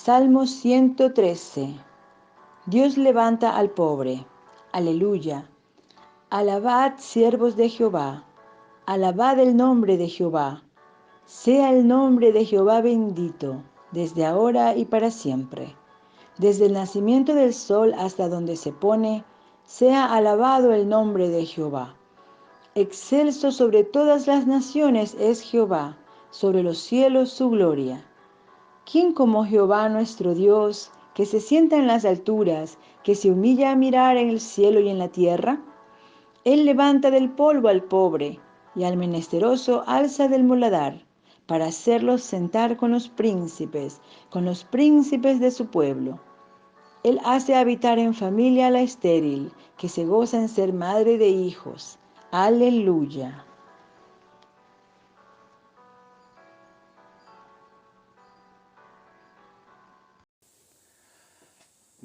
Salmo 113. Dios levanta al pobre. Aleluya. Alabad, siervos de Jehová. Alabad el nombre de Jehová. Sea el nombre de Jehová bendito, desde ahora y para siempre. Desde el nacimiento del sol hasta donde se pone, sea alabado el nombre de Jehová. Excelso sobre todas las naciones es Jehová, sobre los cielos su gloria. ¿Quién como Jehová nuestro Dios, que se sienta en las alturas, que se humilla a mirar en el cielo y en la tierra? Él levanta del polvo al pobre, y al menesteroso alza del muladar, para hacerlos sentar con los príncipes de su pueblo. Él hace habitar en familia a la estéril, que se goza en ser madre de hijos. Aleluya.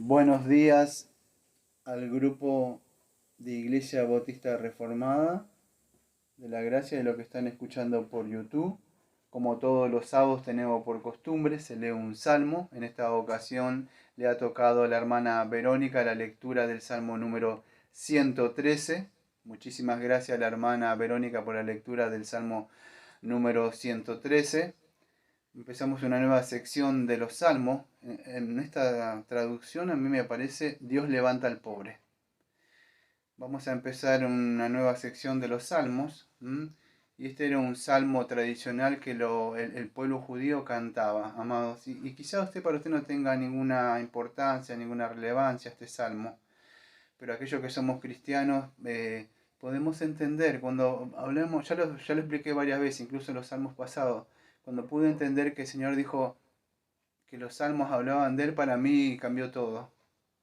Buenos días al grupo de Iglesia Bautista Reformada, de la Gracia, de lo que están escuchando por YouTube. Como todos los sábados tenemos por costumbre, se lee un salmo. En esta ocasión le ha tocado a la hermana Verónica la lectura del salmo número 113. Muchísimas gracias a la hermana Verónica por la lectura del salmo número 113. Empezamos una nueva sección de los salmos. En esta traducción a mí me aparece Dios levanta al pobre. Vamos a empezar una nueva sección de los salmos. Y este era un salmo tradicional que el pueblo judío cantaba, amados. Y quizá para usted no tenga ninguna importancia, ninguna relevancia este salmo. Pero aquellos que somos cristianos podemos entender, cuando hablemos, ya lo expliqué varias veces, incluso en los salmos pasados, cuando pude entender que el Señor dijo que los salmos hablaban de Él, para mí cambió todo.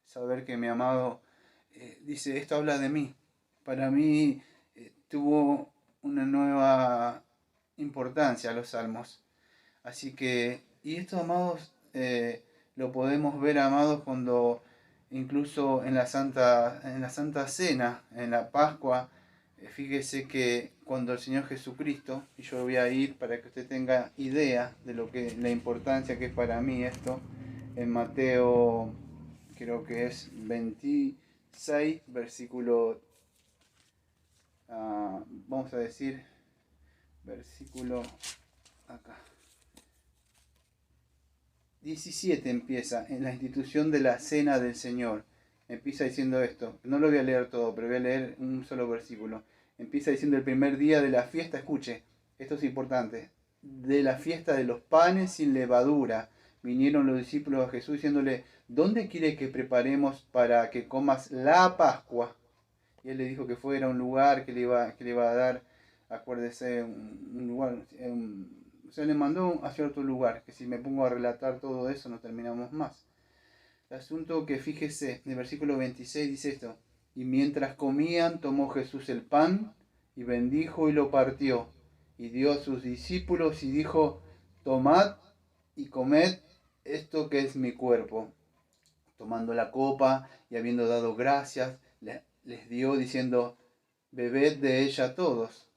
Saber que mi amado dice, esto habla de mí. Para mí tuvo una nueva importancia los salmos. Así que, y esto, amados, lo podemos ver, amados, cuando incluso en la Santa Cena, en la Pascua, fíjese que cuando el Señor Jesucristo, y yo voy a ir para que usted tenga idea de la importancia que es para mí esto, en Mateo, creo que es 26, versículo, vamos a decir, versículo acá. 17 empieza, en la institución de la cena del Señor. Empieza diciendo esto. No lo voy a leer todo, pero voy a leer un solo versículo. Empieza diciendo el primer día de la fiesta, escuche, esto es importante, de la fiesta de los panes sin levadura. Vinieron los discípulos a Jesús diciéndole, ¿dónde quiere que preparemos para que comas la Pascua? Y él le dijo que fuera un lugar que le iba a dar, acuérdese, un lugar, o sea, le mandó hacia otro lugar, que si me pongo a relatar todo eso no terminamos más. El asunto que fíjese, en el versículo 26 dice esto, y mientras comían tomó Jesús el pan y bendijo y lo partió, y dio a sus discípulos y dijo, tomad y comed esto que es mi cuerpo. Tomando la copa y habiendo dado gracias, les dio diciendo, bebed de ella todos,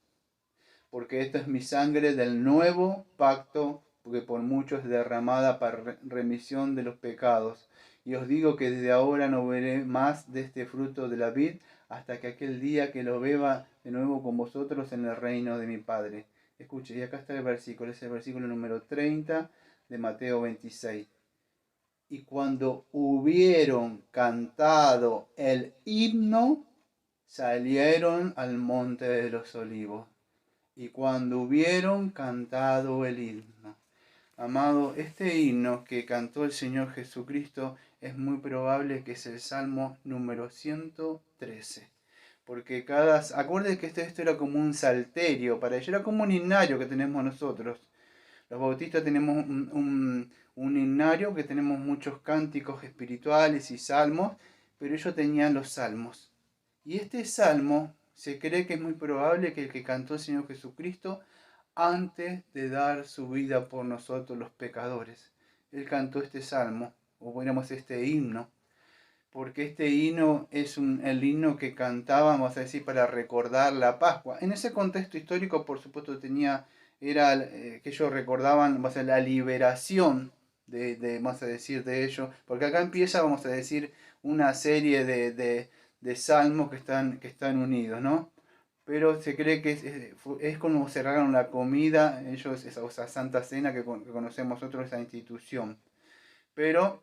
porque esta es mi sangre del nuevo pacto, porque por muchos es derramada para remisión de los pecados. Y os digo que desde ahora no veré más de este fruto de la vid, hasta que aquel día que lo beba de nuevo con vosotros en el reino de mi Padre. Escuche, y acá está el versículo, es el versículo número 30 de Mateo 26. Y cuando hubieron cantado el himno, salieron al monte de los olivos. Y cuando hubieron cantado el himno. Amado, este himno que cantó el Señor Jesucristo es muy probable que es el Salmo número 113. Porque acuérdense que esto era como un salterio para ellos, era como un himnario que tenemos nosotros. Los bautistas tenemos un himnario que tenemos muchos cánticos espirituales y salmos, pero ellos tenían los salmos. Y este salmo se cree que es muy probable que el que cantó el Señor Jesucristo antes de dar su vida por nosotros los pecadores. Él cantó este salmo, o ponemos este himno, porque este himno es el himno que cantábamos, a decir, para recordar la Pascua. En ese contexto histórico, por supuesto, era que ellos recordaban, la liberación vamos a decir, de ello, porque acá empieza, vamos a decir, una serie de salmos que están unidos, ¿no? Pero se cree que es como cerraron la comida, ellos, esa Santa Cena que conocemos nosotros, esa institución. Pero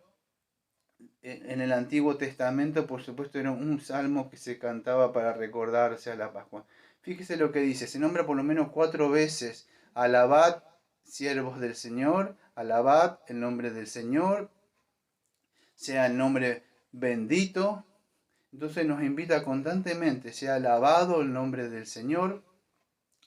en el Antiguo Testamento, por supuesto, era un salmo que se cantaba para recordarse a la Pascua. Fíjese lo que dice, se nombra por lo menos 4 veces, alabad, siervos del Señor, alabad el nombre del Señor, sea el nombre bendito. Entonces nos invita constantemente, sea alabado el nombre del Señor,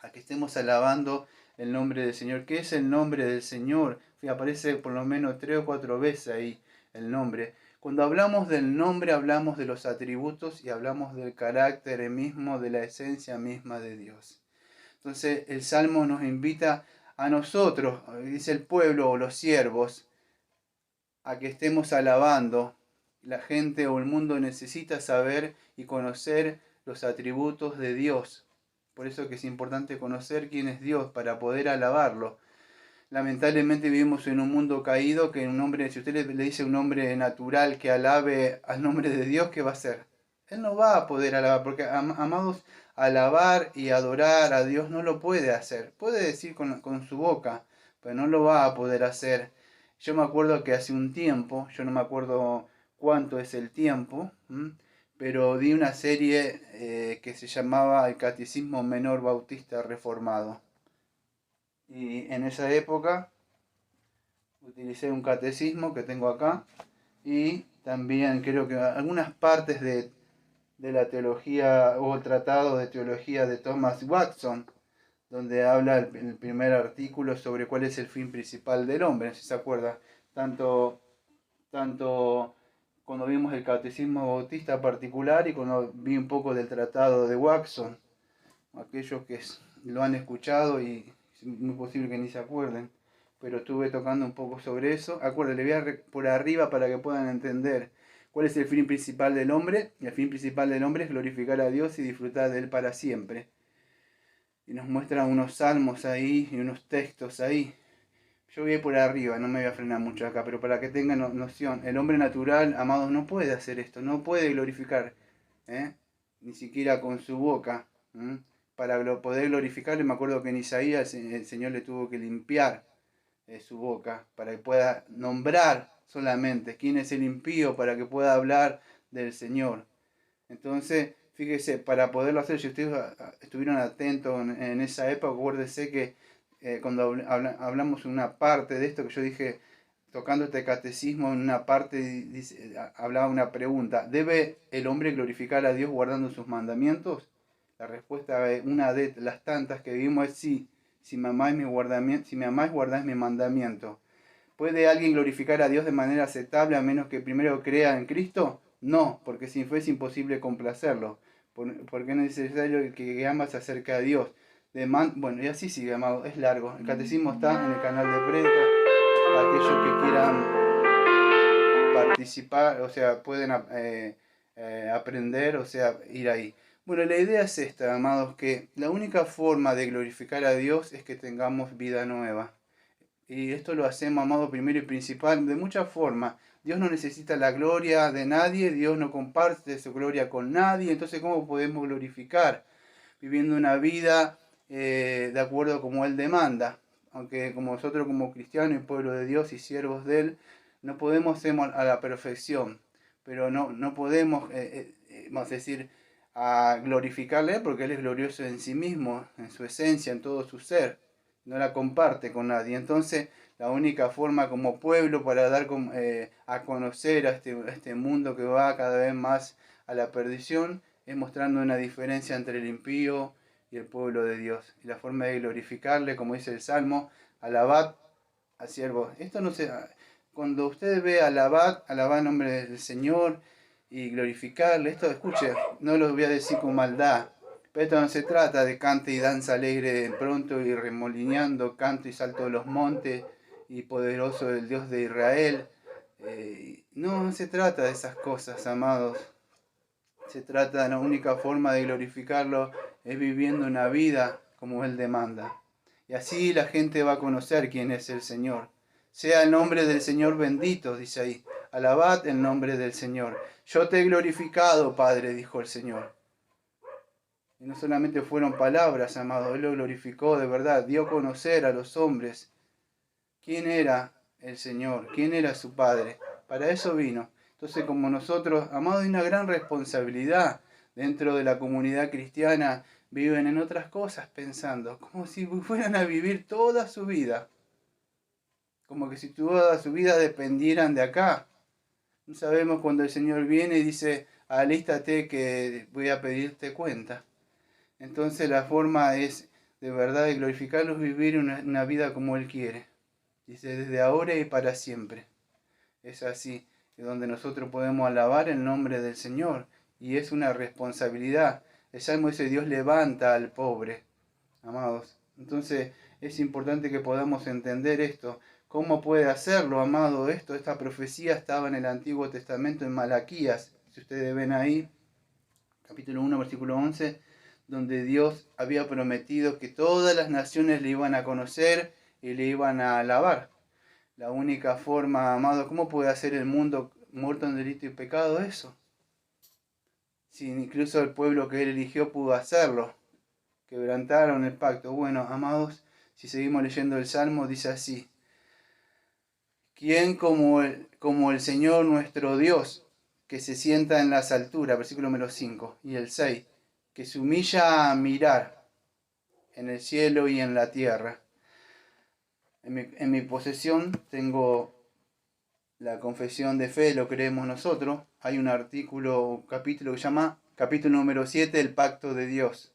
a que estemos alabando el nombre del Señor. ¿Qué es el nombre del Señor? Aparece por lo menos 3 o 4 veces ahí el nombre. Cuando hablamos del nombre, hablamos de los atributos y hablamos del carácter mismo, de la esencia misma de Dios. Entonces el Salmo nos invita a nosotros, dice el pueblo o los siervos, a que estemos alabando. La gente o el mundo necesita saber y conocer los atributos de Dios. Por eso que es importante conocer quién es Dios para poder alabarlo. Lamentablemente vivimos en un mundo caído que un hombre, si usted le dice a un hombre natural que alabe al nombre de Dios, ¿qué va a hacer? Él no va a poder alabar, porque amados, alabar y adorar a Dios no lo puede hacer. Puede decir con su boca, pero no lo va a poder hacer. Yo me acuerdo que hace un tiempo, yo no me acuerdo cuánto es el tiempo, pero di una serie que se llamaba El Catecismo Menor Bautista Reformado. Y en esa época utilicé un catecismo que tengo acá y también creo que algunas partes de la teología o el tratado de teología de Thomas Watson, donde habla el primer artículo sobre cuál es el fin principal del hombre, si se acuerda, tanto cuando vimos el catecismo bautista particular y cuando vi un poco del tratado de Watson, aquellos que lo han escuchado y es muy posible que ni se acuerden, pero estuve tocando un poco sobre eso. Acuérdense, le voy a por arriba para que puedan entender cuál es el fin principal del hombre. Y el fin principal del hombre es glorificar a Dios y disfrutar de Él para siempre. Y nos muestra unos salmos ahí y unos textos ahí. Yo voy a ir por arriba, no me voy a frenar mucho acá, pero para que tengan noción, el hombre natural, amados, no puede hacer esto, no puede glorificar, ni siquiera con su boca. Para poder glorificarle, me acuerdo que en Isaías el Señor le tuvo que limpiar su boca para que pueda nombrar solamente quién es el impío, para que pueda hablar del Señor. Entonces, fíjese, para poderlo hacer, si ustedes estuvieron atentos en esa época, acuérdense que cuando hablamos una parte de esto que yo dije, tocando este catecismo, en una parte hablaba una pregunta: ¿debe el hombre glorificar a Dios guardando sus mandamientos? La respuesta, una de las tantas que vimos, es sí. Si me amáis, guardáis mi mandamiento. ¿Puede alguien glorificar a Dios de manera aceptable a menos que primero crea en Cristo? No, porque sin fe es imposible complacerlo. Porque es necesario que amas acerca de Dios. Bueno, y así sigue, amado, es largo. El catecismo está en el canal de prédica. Para aquellos que quieran participar, o sea, pueden aprender, o sea, ir ahí. Bueno, la idea es esta, amados, que la única forma de glorificar a Dios es que tengamos vida nueva. Y esto lo hacemos, amado, primero y principal, de muchas formas. Dios no necesita la gloria de nadie, Dios no comparte su gloria con nadie, entonces ¿cómo podemos glorificar? Viviendo una vida de acuerdo como Él demanda. Aunque como nosotros como cristianos y pueblo de Dios y siervos de Él, no podemos ser a la perfección, pero no podemos, vamos a decir, a glorificarle porque Él es glorioso en sí mismo, en su esencia, en todo su ser. No la comparte con nadie. Entonces, la única forma como pueblo para dar a conocer a este mundo que va cada vez más a la perdición es mostrando una diferencia entre el impío y el pueblo de Dios. Y la forma de glorificarle, como dice el Salmo, alabad al siervo. Esto no se... Cuando usted ve alabad el nombre del Señor y glorificarle, esto, escuche, no lo voy a decir con maldad, pero esto no se trata de cante y danza alegre pronto y remolineando, canto y salto de los montes y poderoso el Dios de Israel. No se trata de esas cosas, amados. Se trata de la única forma de glorificarlo es viviendo una vida como Él demanda. Y así la gente va a conocer quién es el Señor. Sea el nombre del Señor bendito, dice ahí. Alabad el nombre del Señor. Yo te he glorificado, Padre, dijo el Señor. Y no solamente fueron palabras, amado, Él lo glorificó de verdad, dio a conocer a los hombres quién era el Señor, quién era su Padre. Para eso vino. Entonces, como nosotros, amado, hay una gran responsabilidad dentro de la comunidad cristiana, viven en otras cosas pensando, como si fueran a vivir toda su vida, como que si toda su vida dependieran de acá. No sabemos cuando el Señor viene y dice, alístate que voy a pedirte cuenta. Entonces la forma es de verdad de glorificarlos, vivir una vida como Él quiere. Dice, desde ahora y para siempre. Es así, es donde nosotros podemos alabar el nombre del Señor. Y es una responsabilidad. El Salmo dice, Dios levanta al pobre, amados. Entonces es importante que podamos entender esto. ¿Cómo puede hacerlo, amado? Esta profecía estaba en el Antiguo Testamento, en Malaquías. Si ustedes ven ahí, capítulo 1, versículo 11, donde Dios había prometido que todas las naciones le iban a conocer y le iban a alabar. La única forma, amado, ¿cómo puede hacer el mundo muerto en delito y pecado eso? Si incluso el pueblo que Él eligió pudo hacerlo. Quebrantaron el pacto. Bueno, amados, si seguimos leyendo el Salmo, dice así. ¿Quién como el Señor nuestro Dios, que se sienta en las alturas? Versículo número 5 y el 6. Que se humilla a mirar en el cielo y en la tierra. En mi posesión tengo la confesión de fe, lo creemos nosotros. Hay un capítulo que se llama capítulo número 7, el pacto de Dios.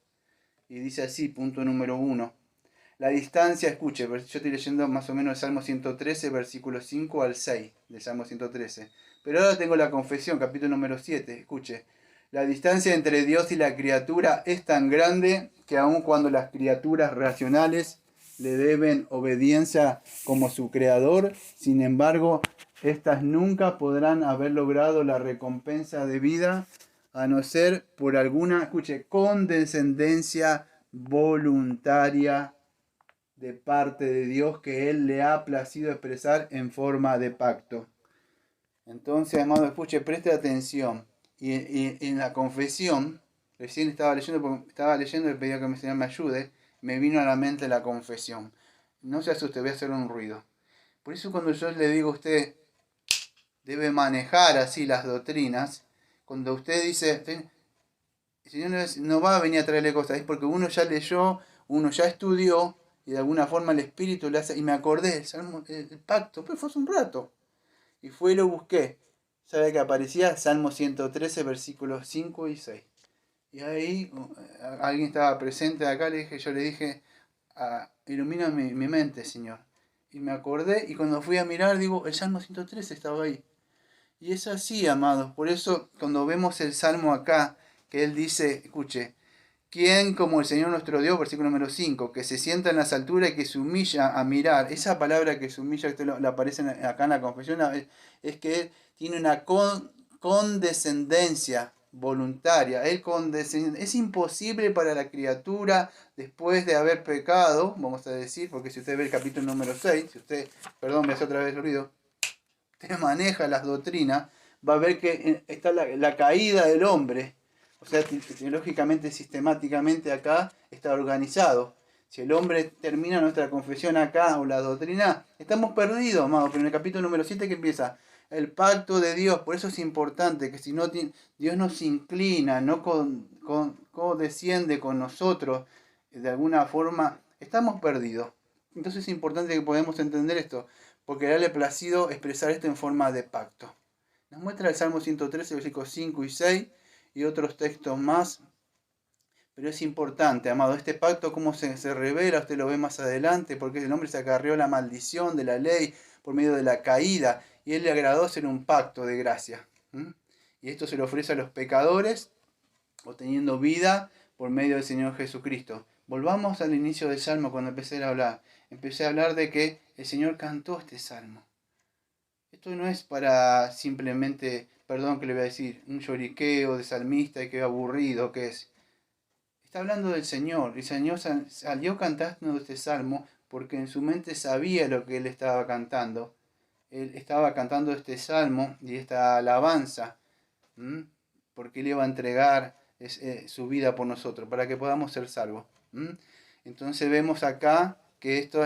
Y dice así, punto número 1. La distancia, escuche, yo estoy leyendo más o menos el Salmo 113, versículo 5 al 6 del Salmo 113. Pero ahora tengo la confesión, capítulo número 7, escuche. La distancia entre Dios y la criatura es tan grande que aun cuando las criaturas racionales le deben obediencia como su creador, sin embargo, estas nunca podrán haber logrado la recompensa de vida a no ser por alguna, escuche, condescendencia voluntaria de parte de Dios que Él le ha placido expresar en forma de pacto. Entonces, amado, escuche, preste atención. Y en la confesión, recién estaba leyendo y le pedía que el Señor me ayude, me vino a la mente la confesión. No se asuste, voy a hacer un ruido. Por eso cuando yo le digo a usted, debe manejar así las doctrinas, cuando usted dice, el Señor no va a venir a traerle cosas, es porque uno ya leyó, uno ya estudió, y de alguna forma el Espíritu le hace, y me acordé, el pacto, pero fue hace un rato. Y fui y lo busqué. ¿Sabe que aparecía? Salmo 113, versículos 5 y 6. Y ahí alguien estaba presente acá, yo le dije, ilumina mi mente, Señor. Y me acordé, y cuando fui a mirar, digo, el Salmo 113 estaba ahí. Y es así, amados. Por eso, cuando vemos el Salmo acá, que él dice, escuche, ¿quién como el Señor nuestro Dios, versículo número 5, que se sienta en las alturas y que se humilla a mirar? Esa palabra que se humilla, que le aparece acá en la confesión, es que Él tiene una condescendencia voluntaria. Es imposible para la criatura, después de haber pecado, vamos a decir, porque si usted ve el capítulo número 6, si usted, perdón, me hace otra vez el ruido, usted maneja las doctrinas, va a ver que está la caída del hombre. O sea, teológicamente, sistemáticamente acá está organizado. Si el hombre termina nuestra confesión acá o la doctrina, estamos perdidos, amados. Pero en el capítulo número 7 que empieza, el pacto de Dios. Por eso es importante que si no Dios nos inclina, no desciende con nosotros de alguna forma, estamos perdidos. Entonces es importante que podamos entender esto, porque le ha placido expresar esto en forma de pacto. Nos muestra el Salmo 113, versículos 5 y 6 y otros textos más. Pero es importante, amado, este pacto cómo se revela, usted lo ve más adelante, porque el hombre se acarreó la maldición de la ley por medio de la caída, y él le agradó hacer un pacto de gracia. Y esto se lo ofrece a los pecadores, obteniendo vida por medio del Señor Jesucristo. Volvamos al inicio del Salmo cuando empecé a hablar. Empecé a hablar de que el Señor cantó este Salmo. Esto no es para simplemente, perdón que le voy a decir, un lloriqueo de salmista y que aburrido que es. Está hablando del Señor. El Señor salió cantando este salmo porque en su mente sabía lo que él estaba cantando. Él estaba cantando este salmo y esta alabanza, ¿m? Porque él iba a entregar su vida por nosotros, para que podamos ser salvos. ¿M? Entonces vemos acá que esto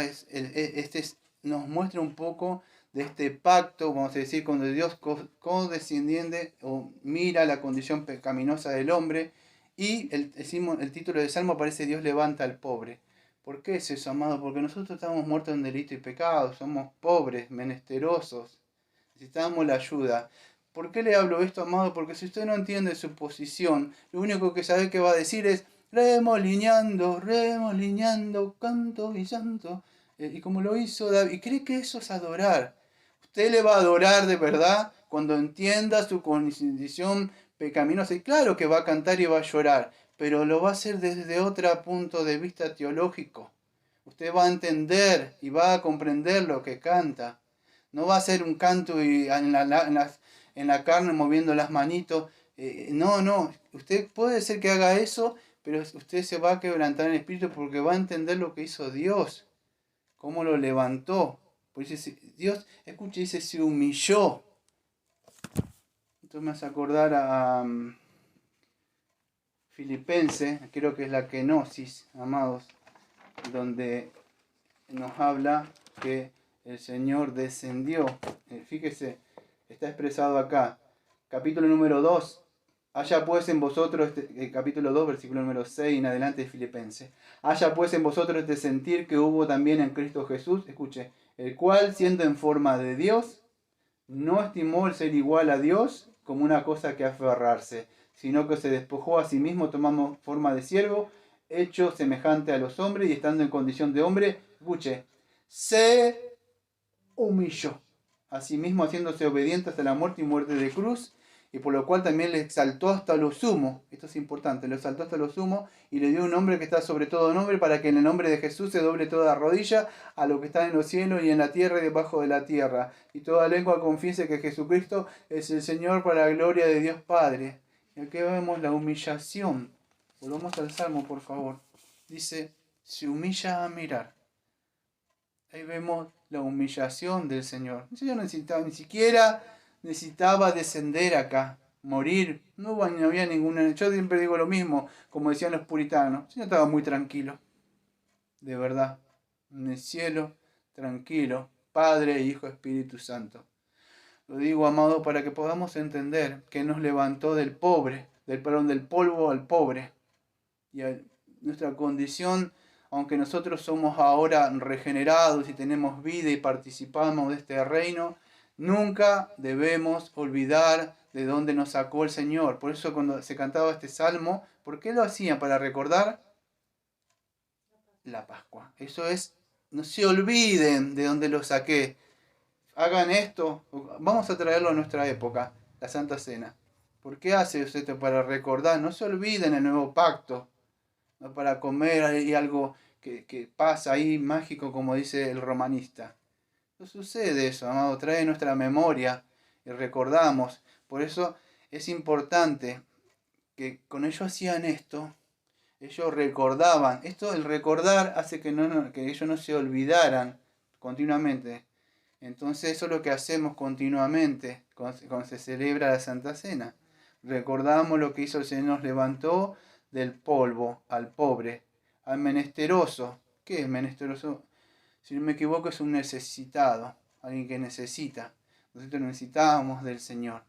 nos muestra un poco de este pacto, vamos a decir, cuando Dios condescendiente o mira la condición pecaminosa del hombre, y el título del Salmo aparece: Dios levanta al pobre. ¿Por qué es eso, amado? Porque nosotros estamos muertos en delito y pecado, somos pobres, menesterosos, necesitamos la ayuda. ¿Por qué le hablo esto, amado? Porque si usted no entiende su posición, lo único que sabe que va a decir es: remolineando, remolineando, canto y santo. Y como lo hizo David, y cree que eso es adorar. Usted le va a adorar de verdad cuando entienda su condición pecaminosa. Y claro que va a cantar y va a llorar, pero lo va a hacer desde otro punto de vista teológico. Usted va a entender y va a comprender lo que canta. No va a ser un canto y en la carne moviendo las manitos. No. Usted puede ser que haga eso, pero usted se va a quebrantar en el espíritu porque va a entender lo que hizo Dios, cómo lo levantó. Pues Dios, escuche, dice, se humilló. Entonces me hace acordar a Filipenses, creo que es la kenosis, amados, donde nos habla que el Señor descendió. Fíjese, está expresado acá. Capítulo número 2. Haya pues en vosotros, capítulo 2, versículo número 6 en adelante de Filipenses. Haya pues en vosotros este sentir que hubo también en Cristo Jesús, escuche, el cual, siendo en forma de Dios, no estimó el ser igual a Dios como una cosa que aferrarse, sino que se despojó a sí mismo, tomando forma de siervo, hecho semejante a los hombres, y estando en condición de hombre, escuche, se humilló a sí mismo, haciéndose obediente hasta la muerte y muerte de cruz, y por lo cual también le exaltó hasta lo sumo. Esto es importante, lo exaltó hasta lo sumo y le dio un nombre que está sobre todo nombre, para que en el nombre de Jesús se doble toda rodilla a lo que está en los cielos y en la tierra y debajo de la tierra, y toda lengua confiese que Jesucristo es el Señor, para la gloria de Dios Padre. Y aquí vemos la humillación. Volvamos al Salmo, por favor. Dice, se humilla a mirar. Ahí vemos la humillación del Señor. El Señor ni siquiera necesitaba descender acá, morir. No había ninguna. Yo siempre digo lo mismo, como decían los puritanos. El Señor estaba muy tranquilo, de verdad. En el cielo, tranquilo. Padre, Hijo, Espíritu Santo. Lo digo, amado, para que podamos entender que nos levantó del pobre, del polvo al pobre. Y nuestra condición, aunque nosotros somos ahora regenerados y tenemos vida y participamos de este reino, nunca debemos olvidar de dónde nos sacó el Señor. Por eso cuando se cantaba este salmo, ¿por qué lo hacían? Para recordar la Pascua. Eso es, no se olviden de dónde lo saqué. Hagan esto, vamos a traerlo a nuestra época, la Santa Cena. ¿Por qué hace usted esto? Para recordar, no se olviden el nuevo pacto. ¿No? Para comer hay algo que pasa ahí mágico, como dice el romanista. No sucede eso, amado, trae nuestra memoria y recordamos. Por eso es importante que con ellos hacían esto, ellos recordaban. Esto, el recordar, hace que ellos no se olvidaran continuamente. Entonces eso es lo que hacemos continuamente cuando se celebra la Santa Cena. Recordamos lo que hizo el Señor, nos levantó del polvo al pobre, al menesteroso. ¿Qué es menesteroso? Si no me equivoco, es un necesitado, alguien que necesita. Nosotros necesitábamos del Señor.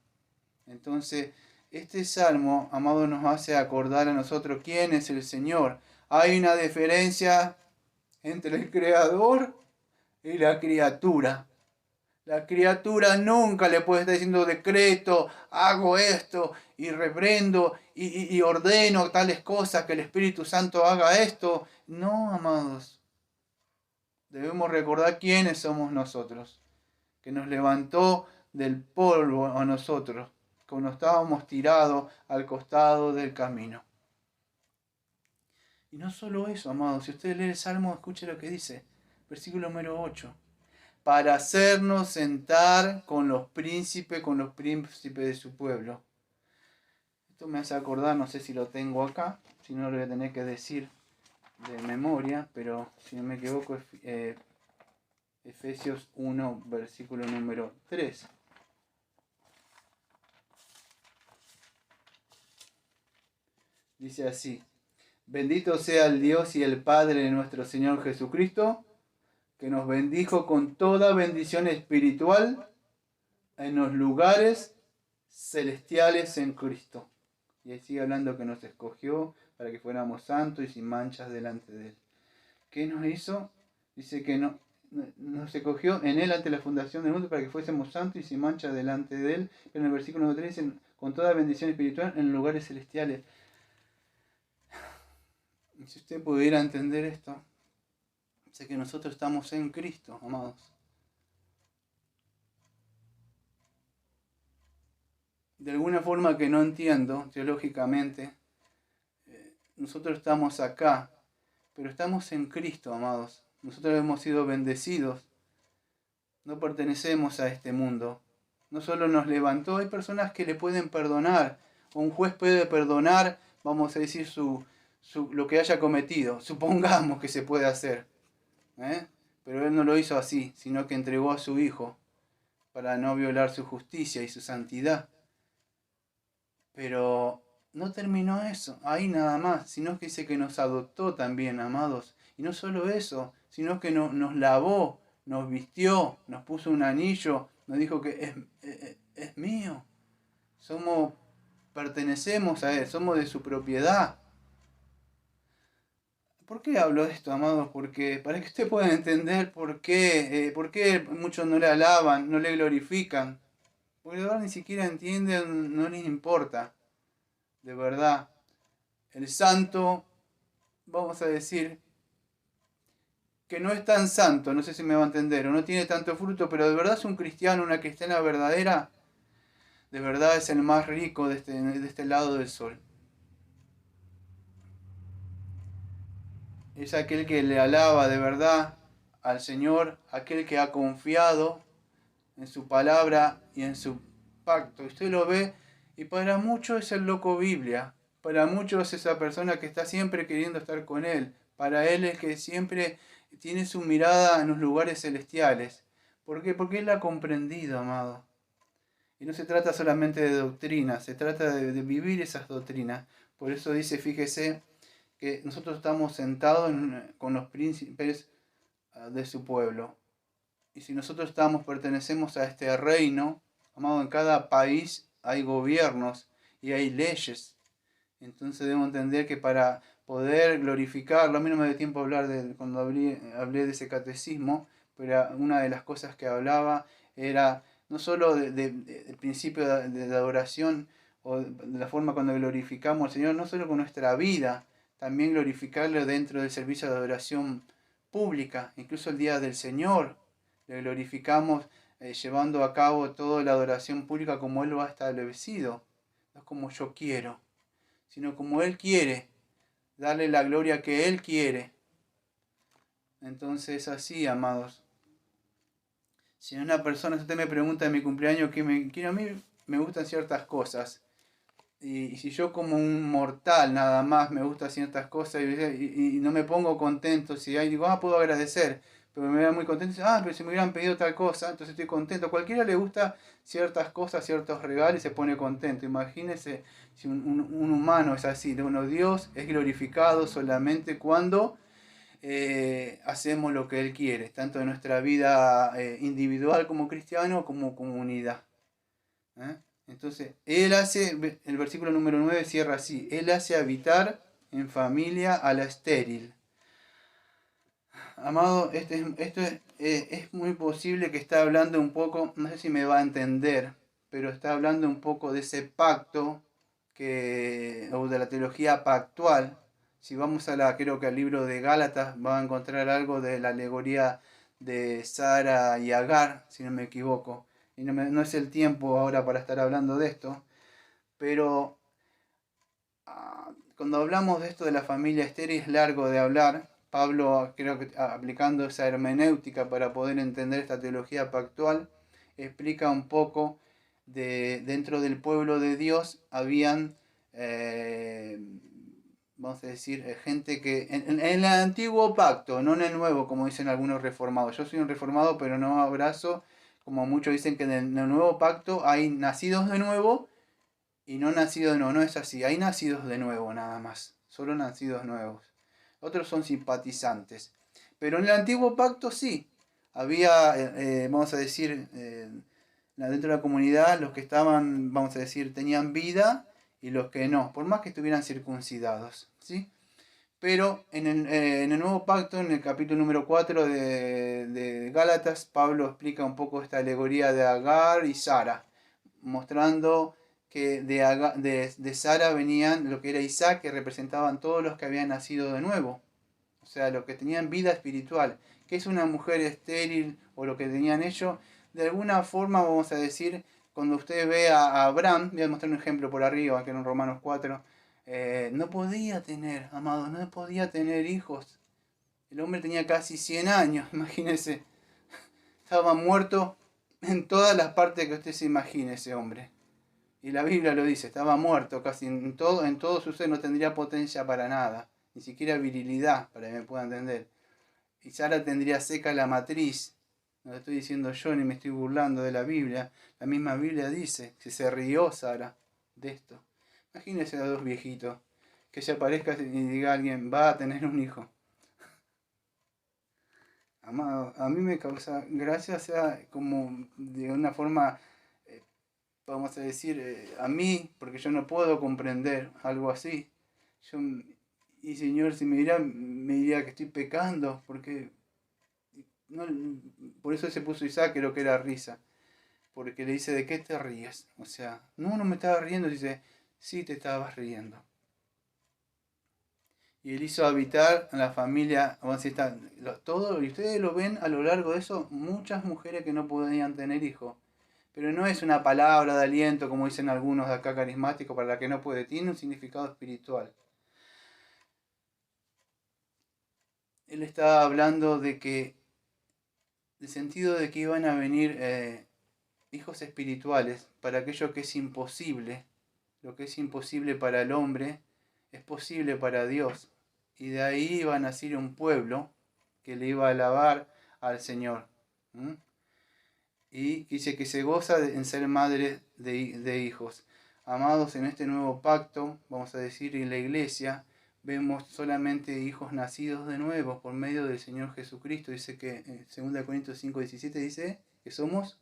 Entonces, este salmo, amado, nos hace acordar a nosotros quién es el Señor. Hay una diferencia entre el Creador y la criatura. La criatura nunca le puede estar diciendo decreto, hago esto y reprendo y ordeno tales cosas, que el Espíritu Santo haga esto. No, amados. Debemos recordar quiénes somos nosotros, que nos levantó del polvo a nosotros, cuando estábamos tirados al costado del camino. Y no solo eso, amados. Si usted lee el Salmo, escuche lo que dice. Versículo número 8. Para hacernos sentar con los príncipes de su pueblo. Esto me hace acordar, no sé si lo tengo acá, si no lo voy a tener que decir de memoria, pero si no me equivoco es Efesios 1, versículo número 3. Dice así: bendito sea el Dios y el Padre de nuestro Señor Jesucristo, que nos bendijo con toda bendición espiritual en los lugares celestiales en Cristo. Y ahí sigue hablando que nos escogió para que fuéramos santos y sin manchas delante de Él. ¿Qué nos hizo? Dice que nos escogió en Él ante la fundación del mundo para que fuésemos santos y sin manchas delante de Él. Pero en el versículo 3 dice, con toda bendición espiritual en lugares celestiales. Y si usted pudiera entender esto, sé que nosotros estamos en Cristo, amados. De alguna forma que no entiendo teológicamente, nosotros estamos acá, pero estamos en Cristo, amados. Nosotros hemos sido bendecidos. No pertenecemos a este mundo. No solo nos levantó, hay personas que le pueden perdonar. O un juez puede perdonar, vamos a decir, lo que haya cometido. Supongamos que se puede hacer. Pero Él no lo hizo así, sino que entregó a su Hijo para no violar su justicia y su santidad. Pero no terminó eso, ahí nada más, sino que dice que nos adoptó también, amados. Y no solo eso, sino que nos lavó, nos vistió, nos puso un anillo, nos dijo que es mío. Pertenecemos a Él, somos de su propiedad. ¿Por qué hablo de esto, amados? Porque para que usted pueda entender por qué muchos no le alaban, no le glorifican. Porque de verdad ni siquiera entienden, no les importa. De verdad. El santo, vamos a decir, que no es tan santo, no sé si me va a entender, o no tiene tanto fruto, pero de verdad es un cristiano, una cristiana verdadera, de verdad es el más rico de este lado del sol. Es aquel que le alaba de verdad al Señor, aquel que ha confiado en su palabra y en su pacto. Usted lo ve y para muchos es el loco Biblia, para muchos es esa persona que está siempre queriendo estar con Él, para Él es que siempre tiene su mirada en los lugares celestiales. ¿Por qué? Porque Él ha comprendido, amado. Y no se trata solamente de doctrina, se trata de vivir esas doctrinas. Por eso dice, fíjese, que nosotros estamos sentados con los príncipes de su pueblo. Y si nosotros pertenecemos a este reino, amado, en cada país hay gobiernos y hay leyes. Entonces debemos entender que para poder glorificarlo, a mí no me dio tiempo a hablar cuando hablé de ese catecismo, pero una de las cosas que hablaba era no solo del principio de adoración o de la forma cuando glorificamos al Señor, no solo con nuestra vida, también glorificarlo dentro del servicio de adoración pública, incluso el día del Señor. Le glorificamos llevando a cabo toda la adoración pública como Él lo ha establecido, no como yo quiero, sino como Él quiere, darle la gloria que Él quiere. Entonces así, amados, si una persona, usted me pregunta en mi cumpleaños a mí me gustan ciertas cosas, y si yo como un mortal nada más me gustan ciertas cosas y no me pongo contento, si ahí digo, puedo agradecer, pero me da muy contento, pero si me hubieran pedido tal cosa, entonces estoy contento. A cualquiera le gusta ciertas cosas, ciertos regalos y se pone contento. Imagínese si un humano es así. Bueno, Dios es glorificado solamente cuando hacemos lo que Él quiere, tanto en nuestra vida individual como cristiano como comunidad. Entonces, Él hace, el versículo número 9 cierra así, Él hace habitar en familia a la estéril. Amado, esto es muy posible que está hablando un poco, no sé si me va a entender, pero está hablando un poco de ese pacto, o de la teología pactual. Si vamos creo que al libro de Gálatas, va a encontrar algo de la alegoría de Sara y Agar, si no me equivoco. Y no es el tiempo ahora para estar hablando de esto, pero cuando hablamos de esto de la familia estéril es largo de hablar. Pablo, creo que aplicando esa hermenéutica para poder entender esta teología pactual, explica un poco dentro del pueblo de Dios habían vamos a decir, gente que en el antiguo pacto, no en el nuevo, como dicen algunos reformados. Yo soy un reformado, pero no abrazo, como muchos dicen que en el nuevo pacto hay nacidos de nuevo y no nacidos de nuevo. No es así, hay nacidos de nuevo nada más, solo nacidos nuevos. Otros son simpatizantes. Pero en el antiguo pacto sí, había, vamos a decir, dentro de la comunidad, los que estaban, vamos a decir, tenían vida y los que no, por más que estuvieran circuncidados, ¿sí? Pero en el nuevo pacto, en el capítulo número 4 de Gálatas, Pablo explica un poco esta alegoría de Agar y Sara, mostrando que de Sara venían lo que era Isaac, que representaban todos los que habían nacido de nuevo, o sea, los que tenían vida espiritual. Que es una mujer estéril o lo que tenían ellos? De alguna forma, vamos a decir, cuando usted ve a Abraham, voy a mostrar un ejemplo por arriba, que en Romanos 4, no podía tener, amados, no podía tener hijos. El hombre tenía casi 100 años, imagínense. Estaba muerto en todas las partes que usted se imagine ese hombre. Y la Biblia lo dice, estaba muerto casi en todo su ser, no tendría potencia para nada, ni siquiera virilidad, para que me pueda entender. Y Sara tendría seca la matriz. No lo estoy diciendo yo ni me estoy burlando de la Biblia. La misma Biblia dice que se rió Sara de esto. Imagínense a dos viejitos que se aparezca y diga a alguien, va a tener un hijo. Amado, a mí me causa gracia, o sea, como de una forma, vamos a decir, a mí, porque yo no puedo comprender algo así. Yo, y Señor, si me diría que estoy pecando, porque no, por eso se puso Isaac, creo que era risa. Porque le dice, ¿de qué te ríes? O sea, no me estaba riendo. Dice, sí, te estabas riendo. Y él hizo habitar a la familia, vamos a decir, todo, y ustedes lo ven a lo largo de eso, muchas mujeres que no podían tener hijos. Pero no es una palabra de aliento, como dicen algunos de acá carismáticos, para la que no puede, tiene un significado espiritual. Él estaba hablando de que, del sentido de que iban a venir hijos espirituales para aquello que es imposible. Lo que es imposible para el hombre es posible para Dios. Y de ahí iba a nacer un pueblo que le iba a alabar al Señor. Y dice que se goza en ser madre de hijos. Amados, en este nuevo pacto, vamos a decir, en la iglesia, vemos solamente hijos nacidos de nuevo por medio del Señor Jesucristo. Dice que en 2 Corintios 5:17 dice que somos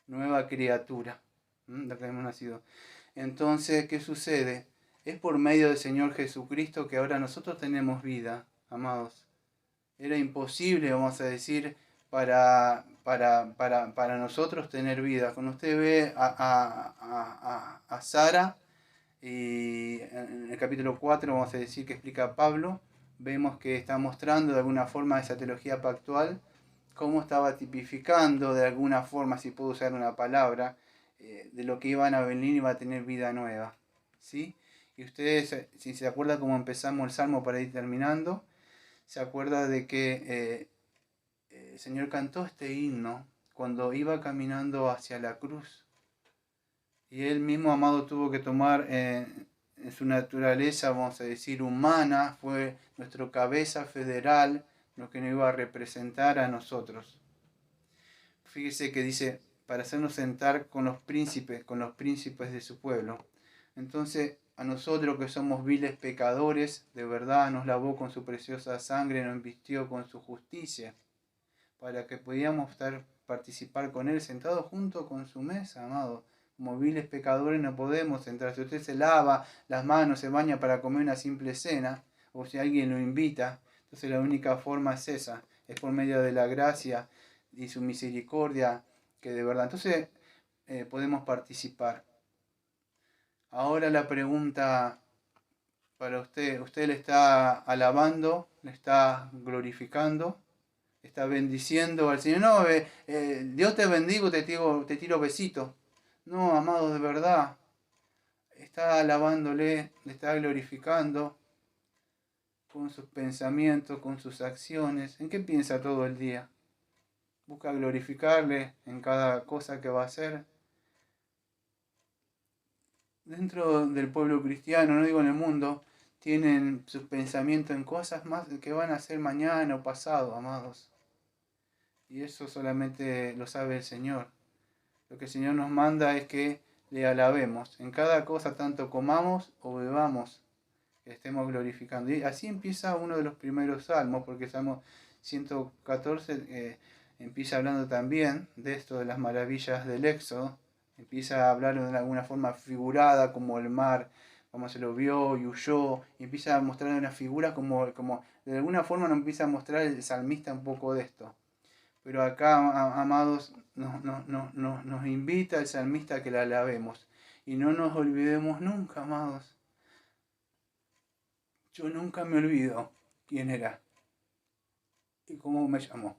nueva criatura, la que hemos nacido. Entonces, ¿qué sucede? Es por medio del Señor Jesucristo que ahora nosotros tenemos vida, amados. Era imposible, vamos a decir, para nosotros tener vida. Cuando usted ve a Sara, y en el capítulo 4, vamos a decir que explica Pablo, vemos que está mostrando de alguna forma esa teología pactual, cómo estaba tipificando de alguna forma, si puedo usar una palabra, de lo que iban a venir y iba a tener vida nueva. ¿Sí? Y ustedes, si se acuerdan cómo empezamos el Salmo para ir terminando, se acuerda de que el Señor cantó este himno cuando iba caminando hacia la cruz. Y él mismo, amado, tuvo que tomar en su naturaleza, vamos a decir, humana, fue nuestro cabeza federal, lo que nos iba a representar a nosotros. Fíjese que dice, para hacernos sentar con los príncipes de su pueblo. Entonces, a nosotros que somos viles pecadores, de verdad nos lavó con su preciosa sangre, nos vistió con su justicia, para que podíamos participar con él, sentados junto con su mesa, amado. Como viles pecadores no podemos entrar. Si usted se lava las manos, se baña para comer una simple cena, o si alguien lo invita, entonces la única forma es esa, es por medio de la gracia y su misericordia, que de verdad. Entonces podemos participar. Ahora la pregunta para usted le está alabando, le está glorificando, está bendiciendo al Señor. No, Dios te bendigo, te tiro besito. No, amado, de verdad. Está alabándole, le está glorificando con sus pensamientos, con sus acciones. ¿En qué piensa todo el día? Busca glorificarle en cada cosa que va a hacer. Dentro del pueblo cristiano, no digo en el mundo, tienen sus pensamientos en cosas más que van a ser mañana o pasado, amados. Y eso solamente lo sabe el Señor. Lo que el Señor nos manda es que le alabemos. En cada cosa, tanto comamos o bebamos, que estemos glorificando. Y así empieza uno de los primeros salmos, porque Salmo 114 empieza hablando también de esto, de las maravillas del Éxodo. Empieza a hablar de alguna forma figurada, como el mar, como se lo vio y huyó. Y empieza a mostrar una figura como de alguna forma nos empieza a mostrar el salmista un poco de esto. Pero acá, amados, nos invita el salmista a que la alabemos. Y no nos olvidemos nunca, amados. Yo nunca me olvido quién era y cómo me llamó.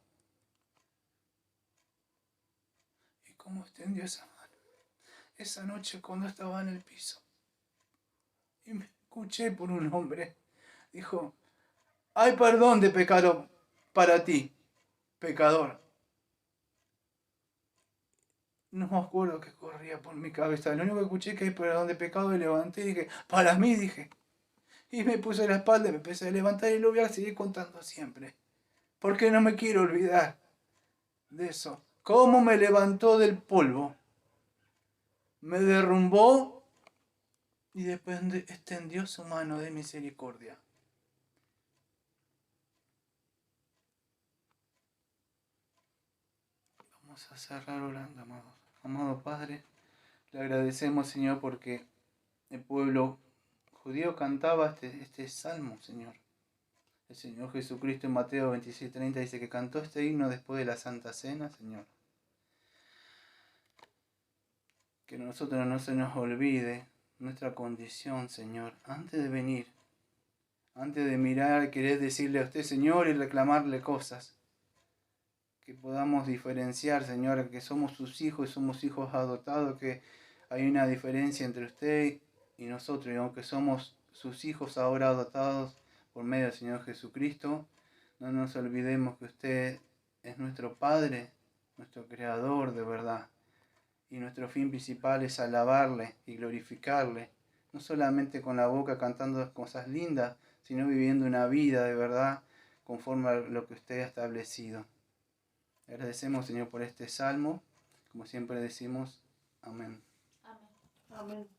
Y cómo extendió esa mano. Esa noche cuando estaba en el piso. Y me escuché por un hombre. Dijo, hay perdón de pecado para ti, pecador. No me acuerdo qué corría por mi cabeza. Lo único que escuché que hay perdón de pecado y levanté y dije, para mí, dije. Y me puse la espalda y me empecé a levantar y lo voy a seguir contando siempre. Porque no me quiero olvidar de eso. Cómo me levantó del polvo. Me derrumbó y después extendió su mano de misericordia. Vamos a cerrar orando, amados. Amado Padre, le agradecemos, Señor, porque el pueblo judío cantaba este salmo, Señor. El Señor Jesucristo en Mateo 26:30 dice que cantó este himno después de la Santa Cena, Señor. Que nosotros no se nos olvide nuestra condición, Señor, antes de venir, antes de mirar, querer decirle a usted, Señor, y reclamarle cosas. Que podamos diferenciar, Señor, que somos sus hijos y somos hijos adoptados, que hay una diferencia entre usted y nosotros, y aunque somos sus hijos ahora adoptados por medio del Señor Jesucristo, no nos olvidemos que usted es nuestro Padre, nuestro Creador de verdad. Y nuestro fin principal es alabarle y glorificarle, no solamente con la boca cantando cosas lindas, sino viviendo una vida de verdad conforme a lo que usted ha establecido. Agradecemos, Señor, por este salmo. Como siempre decimos, amén. Amén. Amén.